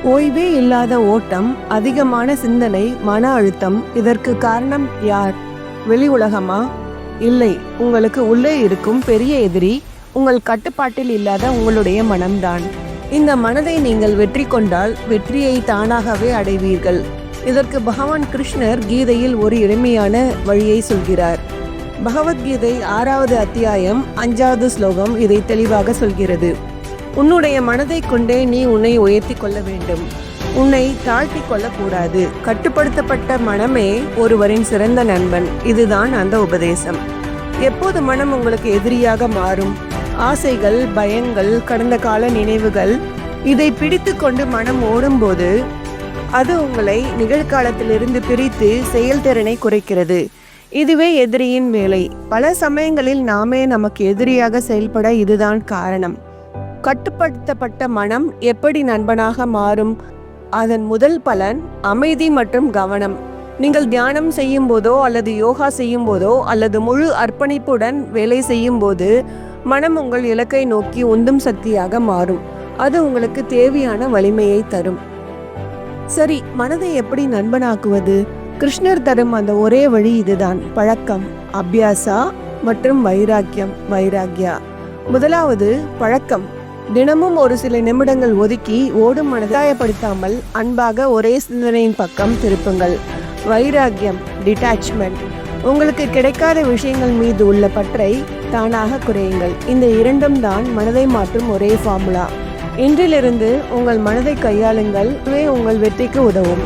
ஓய்வே இல்லாத ஓட்டம், அதிகமான சிந்தனை, மன அழுத்தம். இதற்கு காரணம் யார்? வெளி உலகமா? இல்லை, உங்களுக்கு உள்ளே இருக்கும் பெரிய எதிரி உங்கள் கட்டுப்பாட்டில் இல்லாத உங்களுடைய மனம்தான். இந்த மனதை நீங்கள் வெற்றி கொண்டால் வெற்றியை தானாகவே அடைவீர்கள். இதற்கு பகவான் கிருஷ்ணர் கீதையில் ஒரு எளிமையான வழியை சொல்கிறார். பகவத்கீதை 6வது அத்தியாயம் 5வது ஸ்லோகம் இதை தெளிவாக சொல்கிறது. உன்னுடைய மனதை கொண்டே நீ உன்னை உயர்த்தி கொள்ள வேண்டும், உன்னை தாழ்த்தி கொள்ளக்கூடாது. கட்டுப்படுத்தப்பட்ட மனமே ஒருவரின் சிறந்த நண்பன். இதுதான் அந்த உபதேசம். எப்போது மனம் உங்களுக்கு எதிரியாக மாறும்? ஆசைகள், பயங்கள், கடந்த கால நினைவுகள், இதை பிடித்து கொண்டு மனம் ஓடும்போது அது உங்களை நிகழ்காலத்திலிருந்து பிரித்து செயல்திறனை குறைக்கிறது. இதுவே எதிரியின் வேலை. பல சமயங்களில் நாமே நமக்கு எதிரியாக செயல்பட இதுதான் காரணம். கட்டுப்படுத்தப்பட்ட மனம் எப்படி நண்பனாக மாறும்? அதன் முதல் பலன் அமைதி மற்றும் கவனம். நீங்கள் தியானம் செய்யும் போதோ அல்லது யோகா செய்யும் போதோ அல்லது முழு அர்ப்பணிப்புடன் வேலை செய்யும் போது மனம் உங்கள் இலக்கை நோக்கி உந்தும் சக்தியாக மாறும். அது உங்களுக்கு தேவையான வலிமையை தரும். சரி, மனதை எப்படி நண்பனாக்குவது? கிருஷ்ணர் தரும் அந்த ஒரே வழி இதுதான்: பழக்கம், அபியாசா மற்றும் வைராக்கியா. முதலாவது பழக்கம். தினமும் ஒரு சில நிமிடங்கள் ஒதுக்கி ஓடும் மனதாயப்படுத்தாமல் அன்பாக ஒரே சிந்தனையின் பக்கம் திருப்புங்கள். வைராக்கியம், டிட்டாச்மெண்ட். உங்களுக்கு கிடைக்காத விஷயங்கள் மீது உள்ள பற்றை தானாக குறையுங்கள். இந்த இரண்டும் தான் மனதை மாற்றும் ஒரே ஃபார்முலா. இன்றிலிருந்து உங்கள் மனதை கையாளுங்கள். இதுவே உங்கள் வெற்றிக்கு உதவும்.